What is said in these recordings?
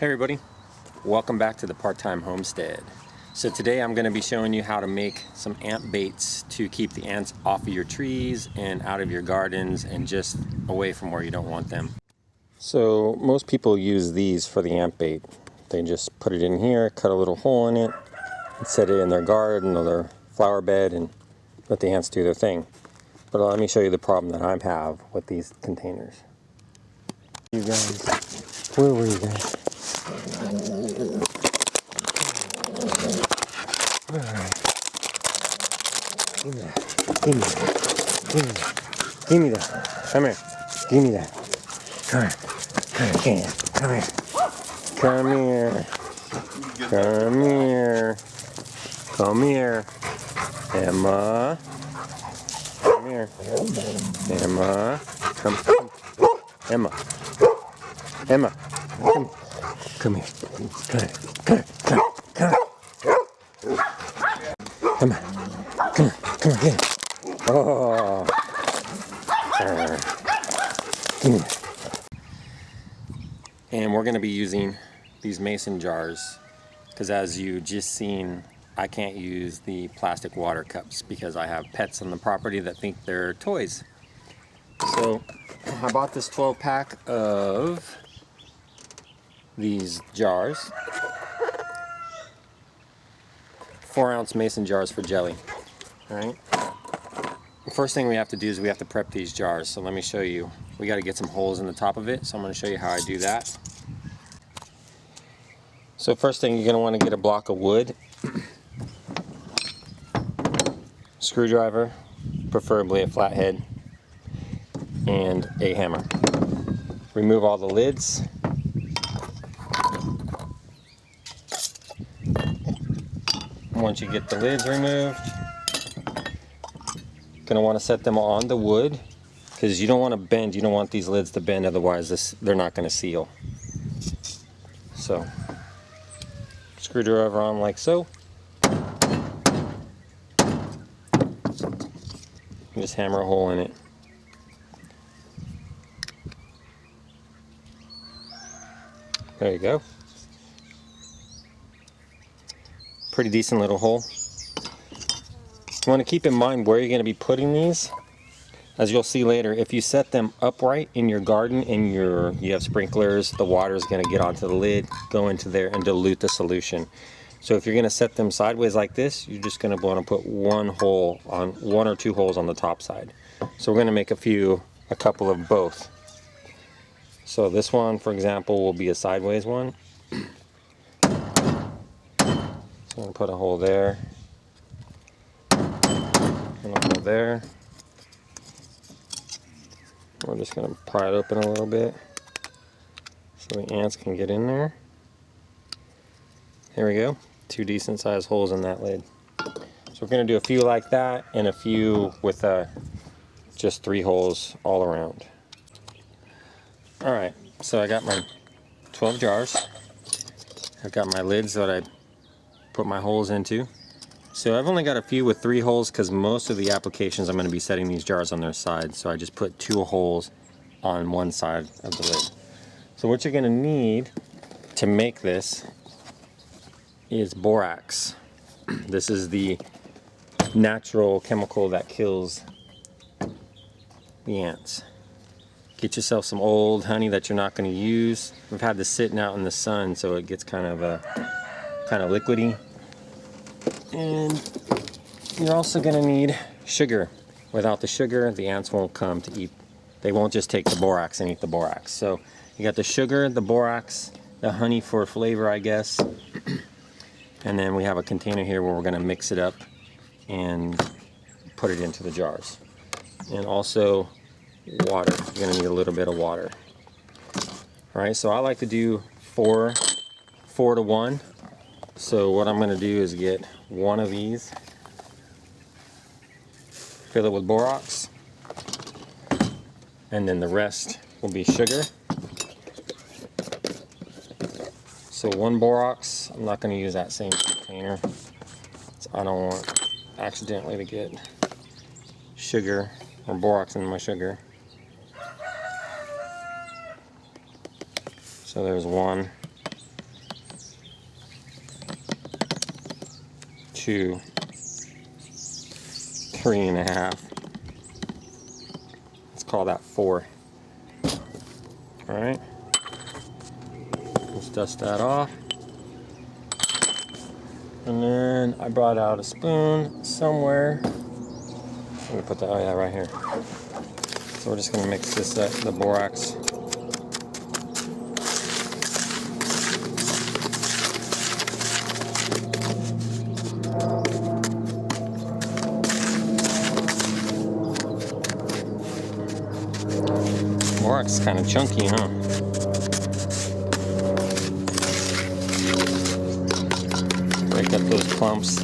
Hey everybody, welcome back to the Part-Time Homestead. So today I'm going to be showing you how to make some ant baits to keep the ants off of your trees and out of your gardens and just away from where you don't want them. So most people use these for the ant bait. They just put it in here, cut a little hole in it, and set it in their garden or their flower bed and let the ants do their thing. But let me show you the problem that I have with these containers. You guys, where were you guys? Alright. Give me that. Give me that. Give me that. Give me that. Come here. Give me that. Come here. Come here. Come here. Come here. Come here. Emma. Come here. Emma. Come. Emma. Emma. Come. Come here. Come here. Come here. Come here. Come here. Come on. Come on. Come on. Get it. Oh. Give me that. And we're going to be using these mason jars because, as you just seen, I can't use the plastic water cups because I have pets on the property that think they're toys. So I bought this 12-pack of these jars. 4-ounce mason jars for jelly. Alright. The first thing we have to do is we have to prep these jars. So let me show you. We got to get some holes in the top of it. So I'm going to show you how I do that. So first thing, you're going to want to get a block of wood. Screwdriver, preferably a flathead, and a hammer. Remove all the lids. Once you get the lids removed, you're going to want to set them on the wood because you don't want to bend. You don't want these lids to bend, otherwise they're not going to seal. So, screwdriver on like so. Just hammer a hole in it. There you go. Pretty decent little hole. You want to keep in mind where you're going to be putting these. As you'll see later, if you set them upright in your garden and you have sprinklers, the water is going to get onto the lid, go into there and dilute the solution. So if you're going to set them sideways like this, you're just going to want to put one or two holes on the top side. So we're going to make a couple of both. So this one, for example, will be a sideways one. So I'm going to put a hole there, and a hole there. We're just going to pry it open a little bit so the ants can get in there. There we go. 2 decent sized holes in that lid. So we're going to do a few like that and a few with just 3 holes all around. Alright, so I got my 12 jars. I've got my lids that I put my holes into. So I've only got a few with 3 holes because most of the applications I'm going to be setting these jars on their side. So I just put 2 holes on one side of the lid. So what you're going to need to make this is borax. This is the natural chemical that kills the ants. Get yourself some old honey that you're not going to use. We've had this sitting out in the sun so it gets kind of liquidy. And you're also going to need sugar. Without the sugar, the ants won't come to eat. They won't just take the borax and eat the borax. So you got the sugar, the borax, the honey for flavor, I guess. And then we have a container here where we're going to mix it up and put it into the jars. And also water. You're going to need a little bit of water. Alright, so I like to do 4 to 1. So what I'm going to do is get one of these, fill it with borax, and then the rest will be sugar. So 1 borax, I'm not going to use that same container. So I don't want accidentally to get sugar or borax in my sugar. So there's 1. to 3.5. Let's call that 4. All right. Let's dust that off. And then I brought out a spoon somewhere. I'm gonna put that, oh yeah, right here. So we're just gonna mix this up, the borax. Borax is kind of chunky, huh? Break up those clumps.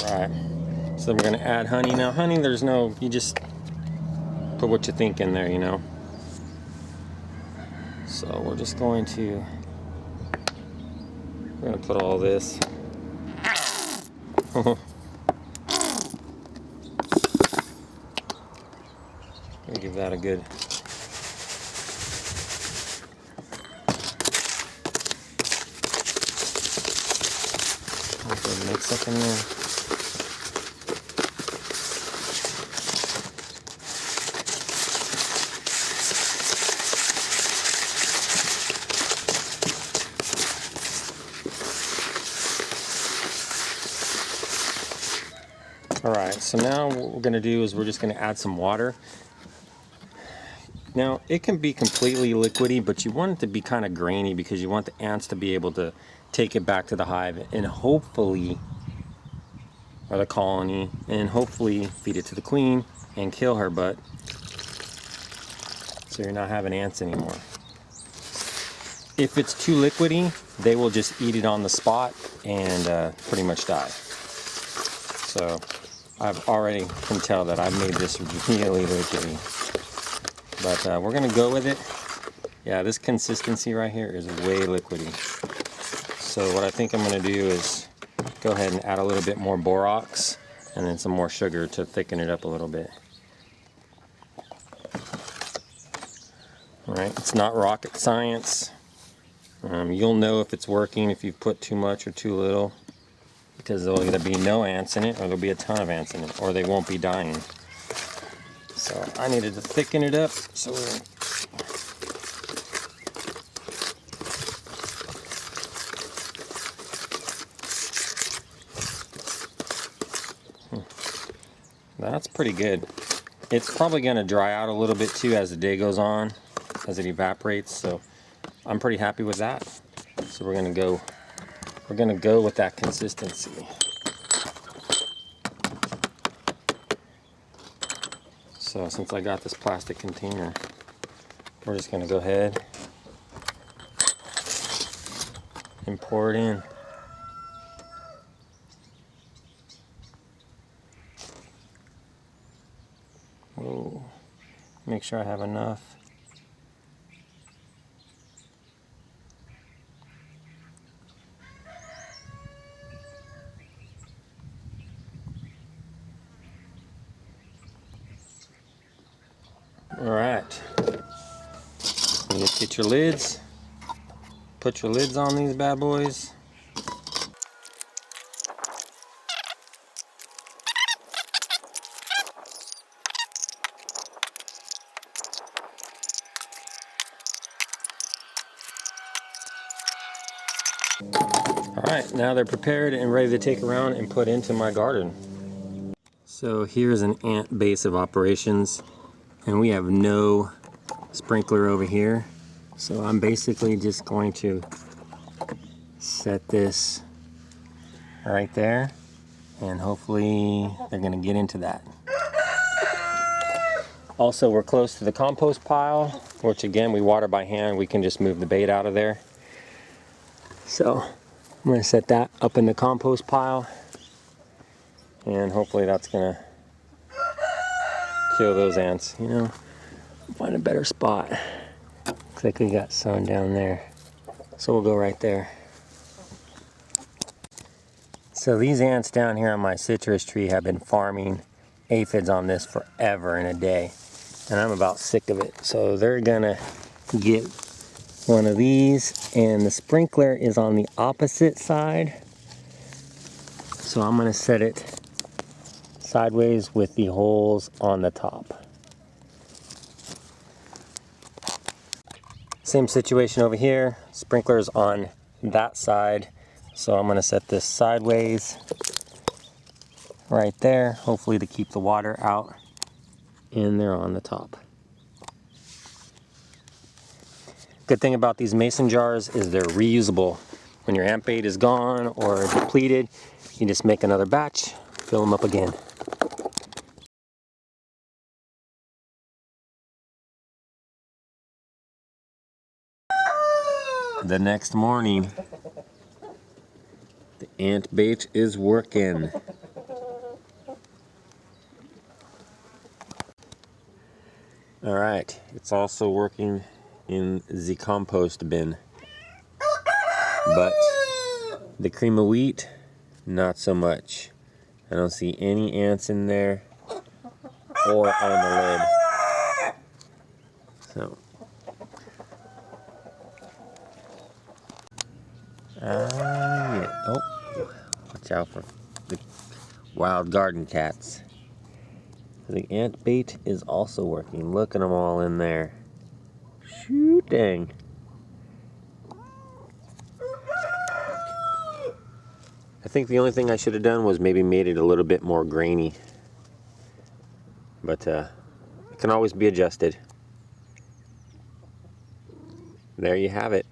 Alright, so we're going to add honey. Now honey, there's no, you just put what you think in there, you know. So we're just going to, we're going to put all this. Give that a good mix up in there. Alright, so now what we're going to do is we're just going to add some water. Now, it can be completely liquidy, but you want it to be kind of grainy because you want the ants to be able to take it back to the hive and hopefully, or the colony, and hopefully feed it to the queen and kill her butt. So you're not having ants anymore. If it's too liquidy, they will just eat it on the spot and pretty much die. So I've already can tell that I've made this really liquidy. But we're gonna go with it. Yeah, this consistency right here is way liquidy. So what I think I'm gonna do is go ahead and add a little bit more borax and then some more sugar to thicken it up a little bit. All right, it's not rocket science. You'll know if it's working if you put too much or too little, because there'll either be no ants in it or there'll be a ton of ants in it, or they won't be dying. So I needed to thicken it up, so that's pretty good. It's probably going to dry out a little bit too as the day goes on, as it evaporates, so I'm pretty happy with that. So we're going to go with that consistency. So since I got this plastic container, we're just going to go ahead and pour it in. Whoa. Make sure I have enough. Alright, you just get your lids, put your lids on these bad boys. Alright, now they're prepared and ready to take around and put into my garden. So here's an ant base of operations. And we have no sprinkler over here, so I'm basically just going to set this right there, and hopefully they're going to get into that. Also, we're close to the compost pile, which again we water by hand. We can just move the bait out of there. So I'm going to set that up in the compost pile, and hopefully that's going to kill those ants, you know. Find a better spot. Looks like we got some down there. So we'll go right there. So these ants down here on my citrus tree have been farming aphids on this forever and a day. And I'm about sick of it. So they're gonna get one of these, and the sprinkler is on the opposite side. So I'm going to set it sideways with the holes on the top. Same situation over here. Sprinkler's on that side. So I'm going to set this sideways right there, hopefully to keep the water out. And they're on the top. Good thing about these mason jars is they're reusable. When your ant bait is gone or depleted, you just make another batch, fill them up again. The next morning, the ant bait is working. Alright, it's also working in the compost bin. But the cream of wheat, not so much. I don't see any ants in there or on the lid. So, yeah. Oh, watch out for the wild garden cats. The ant bait is also working. Look at them all in there. Shooting. I think the only thing I should have done was maybe made it a little bit more grainy. But it can always be adjusted. There you have it.